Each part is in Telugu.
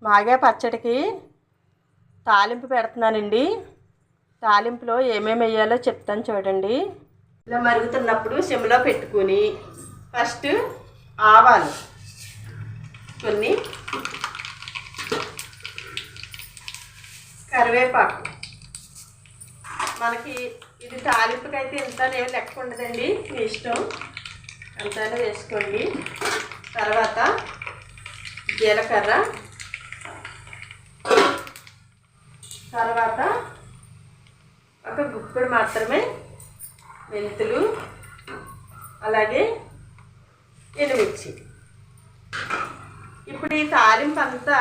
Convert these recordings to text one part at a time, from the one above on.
మాగాయ పచ్చడికి తాలింపు పెడుతున్నానండి. తాలింపులో ఏమేమి వేయాలో చెప్తాను చూడండి. ఇలా మరుగుతున్నప్పుడు సిమ్లో పెట్టుకుని ఫస్ట్ ఆవాలు కొన్ని, కరివేపాకు, మనకి ఇది తాలింపుకి అయితే ఇంత ఏమి లెక్క ఉండదండి, మీ ఇష్టం అంతానే వేసుకోండి. తర్వాత జీలకర్ర, తర్వాత ఒక గుప్పెడు మాత్రమే మెంతులు, అలాగే ఎండుమిర్చి. ఇప్పుడు ఈ తాలింపు అంతా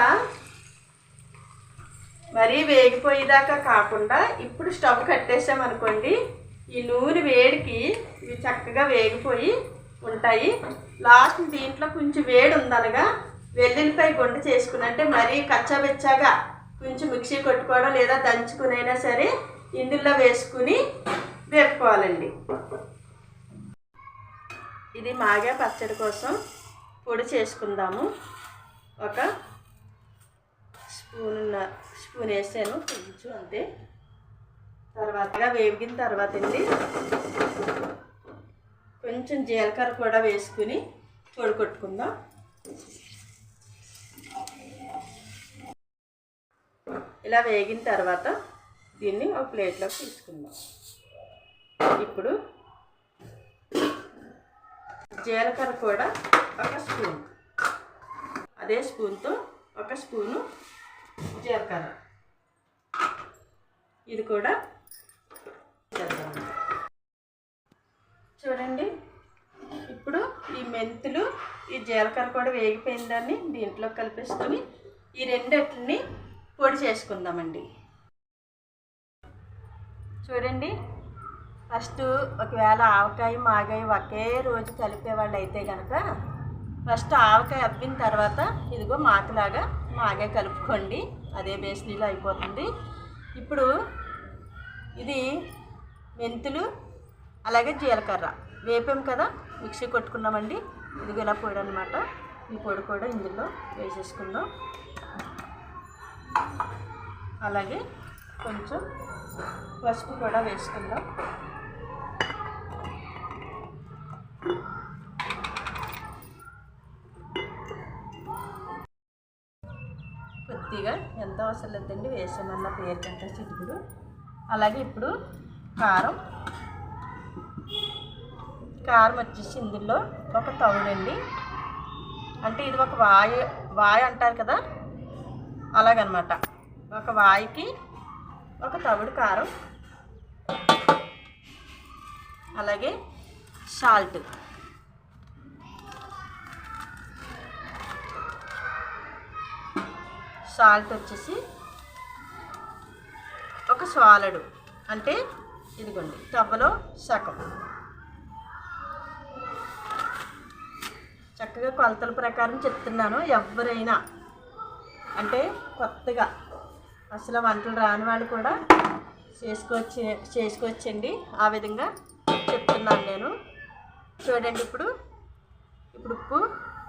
మరీ వేగిపోయేదాకా కాకుండా ఇప్పుడు స్టవ్ కట్టేసామనుకోండి, ఈ నూనె వేడికి ఇవి చక్కగా వేగిపోయి ఉంటాయి. లాస్ట్ దీంట్లో కొంచెం వేడి ఉందనగా వెల్లుల్లిపాయ గుంట చేసుకుని, అంటే మరీ కచ్చాబెచ్చాగా కొంచెం మిక్సీ కొట్టుకోవడం లేదా దంచుకునైనా సరే ఇందులో వేసుకుని వేపుకోవాలండి. ఇది మాగాయ పచ్చడి కోసం పొడి చేసుకుందాము. ఒక స్పూన్ వేసాను, కొంచెం అంతే. తర్వాత వేగిన తర్వాత అండి కొంచెం జీలకర్ర కూడా వేసుకుని పొడి కొట్టుకుందాం. ఇలా వేగిన తర్వాత దీన్ని ఒక ప్లేట్లోకి తీసుకుందాం. ఇప్పుడు జీలకర్ర కూడా ఒక స్పూన్, అదే స్పూన్తో ఒక స్పూను జీలకర్ర, ఇది కూడా చూడండి. ఇప్పుడు ఈ మెంతులు ఈ జీలకర్ర కూడా వేగిపోయిన దాన్ని దీంట్లో కలిపేసుకొని ఈ రెండింటిని పొడి చేసుకుందామండి. చూడండి, ఫస్ట్ ఒకవేళ ఆవకాయ మాగాయ ఒకే రోజు కలిపేవాళ్ళు అయితే కనుక ఫస్ట్ ఆవకాయ అబ్బిన తర్వాత ఇదిగో మాకులాగా మాగాయ కలుపుకోండి, అదే బేస్నీలో అయిపోతుంది. ఇప్పుడు ఇది మెంతులు అలాగే జీలకర్ర వేపాం కదా, మిక్సీ కొట్టుకున్నామండి. ఇది ఇలా పొడి అనమాట. ఈ పొడి కూడా ఇందులో వేసేసుకుందాం. అలాగే కొంచెం పసుపు కూడా వేసుకుందాం. కొద్దిగా ఎంత అవసరం లేదండి, వేసామన్న పేరుకంటే చిటుకుడు. అలాగే ఇప్పుడు కారం వచ్చేసి ఇందులో ఒక తవుడండి, అంటే ఇది ఒక వాయి అంటారు కదా, అలాగనమాట. ఒక వాయికి ఒక తవుడు కారం, అలాగే సాల్ట్, వచ్చేసి ఒక సాలడు, అంటే ఇదిగోండి తవ్వలో సగం. చక్కగా కొలతల ప్రకారం చెప్తున్నాను. ఎవరైనా అంటే కొత్తగా అసలు వంటలు రాని వాళ్ళు కూడా చేసుకోవచ్చండి. ఆ విధంగా చెప్తున్నాను నేను. చూడండి, ఇప్పుడు ఉప్పు,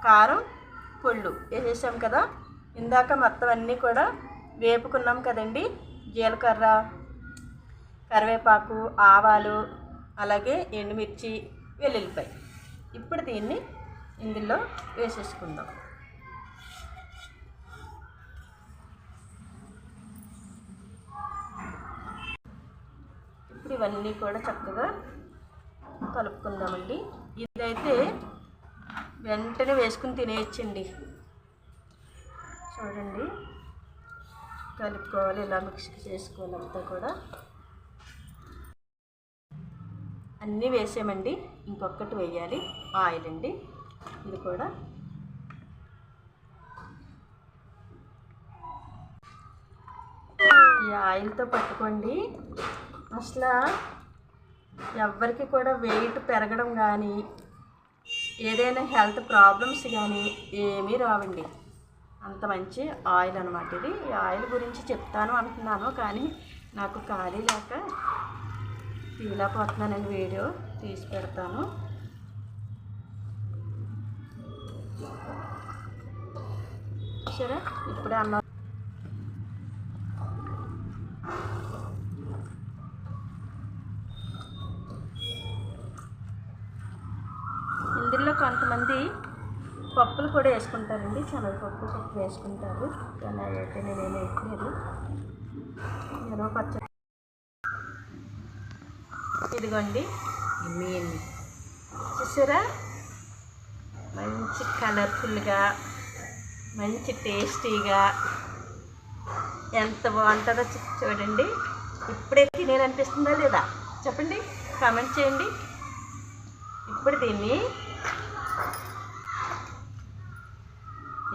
కారం, పొళ్ళు వేసేసాం కదా. ఇందాక మొత్తం అన్నీ కూడా వేపుకున్నాం కదండి. జీలకర్ర, కరివేపాకు, ఆవాలు, అలాగే ఎండుమిర్చి, వెల్లుల్లిపాయ. ఇప్పుడు దీన్ని ఇందులో వేసేసుకుందాం. ఇప్పుడు ఇవన్నీ కూడా చక్కగా కలుపుకుందామండి. ఇదైతే వెంటనే వేసుకుని తినేయచ్చండి. చూడండి, కలుపుకోవాలి, ఇలా మిక్స్ చేసుకోవాలి. అంతా కూడా అన్నీ వేసామండి, ఇంకొకటి వేయాలి, ఆయిల్ అండి. ఇది కూడా ఈ ఆయిల్తో పట్టుకోండి. అసలు ఎవరికి కూడా వెయిట్ పెరగడం కానీ ఏదైనా హెల్త్ ప్రాబ్లమ్స్ కానీ ఏమీ రావండి. అంత మంచి ఆయిల్ అనమాట ఇది. ఈ ఆయిల్ గురించి చెప్తాను అంటున్నాను, కానీ నాకు ఖాళీ లేక తీయలేకపోతున్నానండి. వీడియో తీసి పెడతాను. సరే, ఇప్పుడే అన్న వేసుకుంటారండి, శనగపప్పు పప్పు వేసుకుంటారు, కానీ అయితే నేనేమి వేయట్లేదు. నేను పచ్చడి ఇదిగోండి మీన్ చూసారా, మంచి కలర్ఫుల్గా మంచి టేస్టీగా ఎంత బాగుంటుందో చూడండి. ఇప్పుడే తినేయాలనిపిస్తుందా లేదా చెప్పండి, కామెంట్ చేయండి. ఇప్పుడు దీన్ని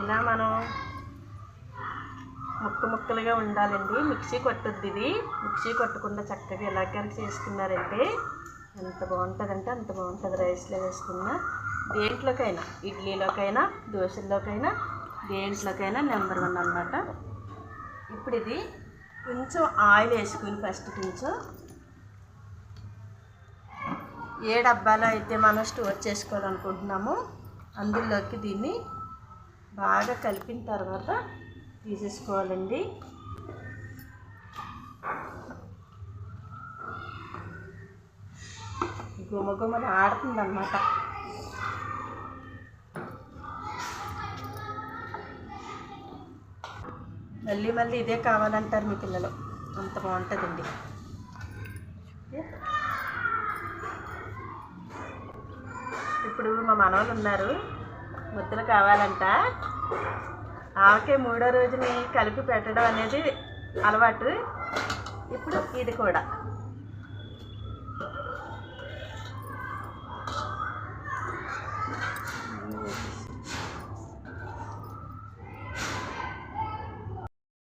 ఇలా మనం ముక్కలుగా ఉండాలండి, మిక్సీ కొట్టద్దు. ఇది మిక్సీ కొట్టకుండా చక్కగా ఇలా కనుక చేసుకున్నారంటే ఎంత బాగుంటుందంటే అంత బాగుంటుంది. రైస్లో వేసుకున్నా, దేంట్లోకైనా, ఇడ్లీలోకైనా, దోశల్లోకైనా, దేంట్లోకైనా నెంబర్ 1 అన్నమాట. ఇప్పుడు ఇది కొంచెం ఆయిల్ వేసుకుని ఫస్ట్ కొంచెం ఏ డబ్బాలో అయితే మనం స్టోర్ చేసుకోవాలనుకుంటున్నామో అందులోకి దీన్ని బాగా కలిపిన తర్వాత తీసేసుకోవాలండి. గుమగుమలు ఆడుతుందన్నమాట. మళ్ళీ ఇదే కావాలంటారు మీ పిల్లలు, అంత బాగుంటుందండి. ఇప్పుడు మా మనవలు ఉన్నారు, ముద్దలు కావాలంట. ఆవకాయ 3వ రోజుని కలిపి పెట్టడం అనేది అలవాటు. ఇప్పుడు ఇది కూడా